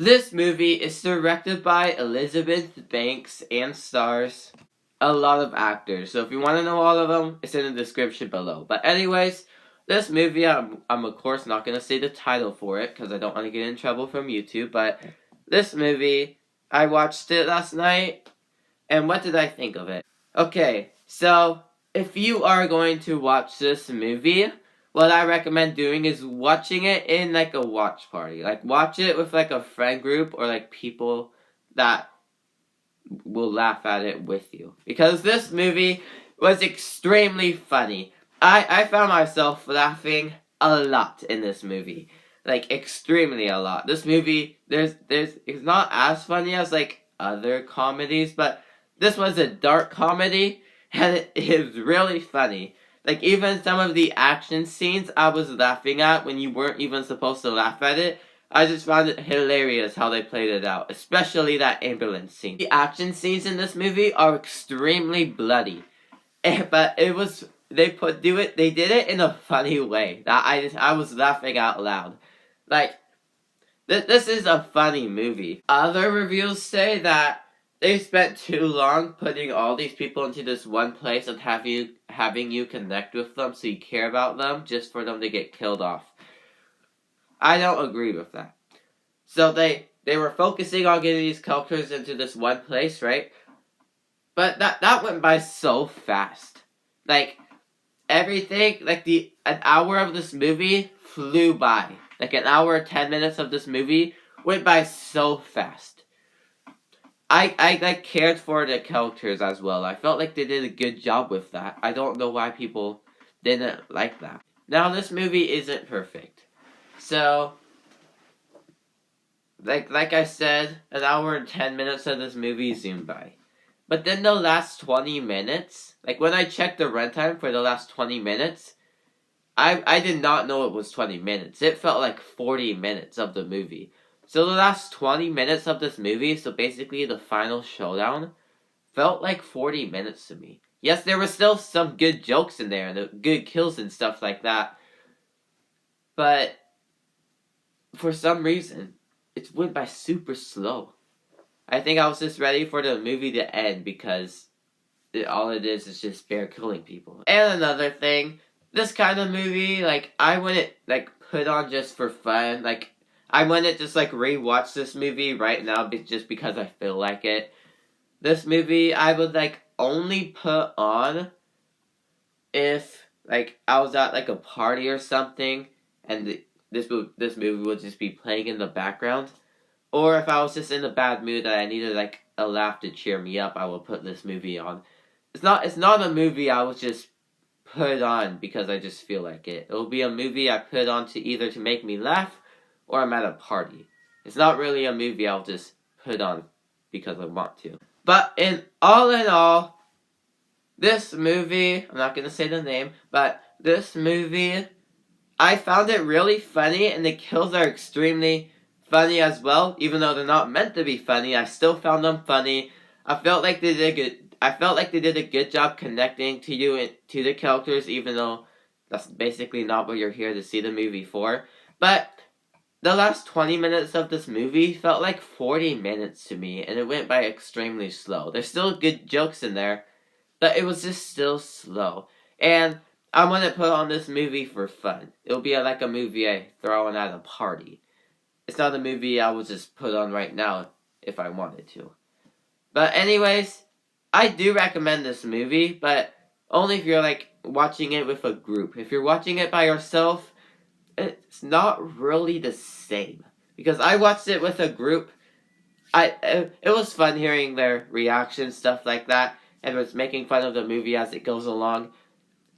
This movie is directed by Elizabeth Banks and stars a lot of actors. So if you want to know all of them, it's in the description below. But anyways, this movie, I'm of course not going to say the title for it because I don't want to get in trouble from YouTube. But this movie, I watched it last night, and what did I think of it? Okay, so if you are going to watch this movie, what I recommend doing is watching it in like a watch party. Like watch it with like a friend group or like people that will laugh at it with you. Because this movie was extremely funny. I found myself laughing a lot in this movie. Like extremely a lot. This movie it's not as funny as like other comedies, but this was a dark comedy and it is really funny. Like even some of the action scenes I was laughing at when you weren't even supposed to laugh at it. I just found it hilarious how they played it out, especially that ambulance scene. The action scenes in this movie are extremely bloody, but it was they did it in a funny way that I was laughing out loud. Like this is a funny movie. Other reviews say that they spent too long putting all these people into this one place and having you connect with them so you care about them just for them to get killed off. I don't agree with that. So they were focusing on getting these characters into this one place, right? But that went by so fast. Like everything, like an hour of this movie flew by. Like an hour, 10 minutes of this movie went by so fast. I like cared for the characters as well. I felt like they did a good job with that. I don't know why people didn't like that. Now this movie isn't perfect. So, like I said, an hour and 10 minutes of this movie zoomed by. But then the last 20 minutes, like when I checked the runtime for the last 20 minutes, I did not know it was 20 minutes. It felt like 40 minutes of the movie. So the last 20 minutes of this movie, so basically the final showdown, felt like 40 minutes to me. Yes, there were still some good jokes in there and good kills and stuff like that. But for some reason, it went by super slow. I think I was just ready for the movie to end because all it is just bear killing people. And another thing, this kind of movie, like, I wouldn't, like, put on just for fun. Like, I wouldn't just, like, rewatch this movie right now just because I feel like it. This movie, I would, like, only put on if, like, I was at, like, a party or something and this movie would just be playing in the background. Or if I was just in a bad mood that I needed like a laugh to cheer me up, I would put this movie on. It's not a movie I would just put on because I just feel like it. It will be a movie I put on to either to make me laugh or I'm at a party. It's not really a movie I'll just put on because I want to. But in all, this movie, I'm not gonna say the name, but this movie, I found it really funny and the kills are extremely funny as well. Even though they're not meant to be funny, I still found them funny. I felt like they did a good job connecting to you and to the characters, even though that's basically not what you're here to see the movie for. But the last 20 minutes of this movie felt like 40 minutes to me, and it went by extremely slow. There's still good jokes in there, but it was just still slow. And I want to put on this movie for fun. It'll be like a movie I throw on at a party. It's not a movie I would just put on right now if I wanted to. But anyways, I do recommend this movie, but only if you're like watching it with a group. If you're watching it by yourself, it's not really the same. Because I watched it with a group. It was fun hearing their reactions, stuff like that, and was making fun of the movie as it goes along.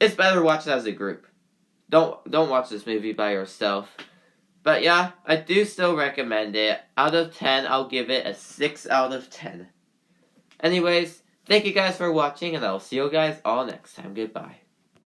It's better watched as a group. Don't watch this movie by yourself. But yeah, I do still recommend it. Out of 10, I'll give it a 6 out of 10. Anyways, thank you guys for watching, and I'll see you guys all next time. Goodbye.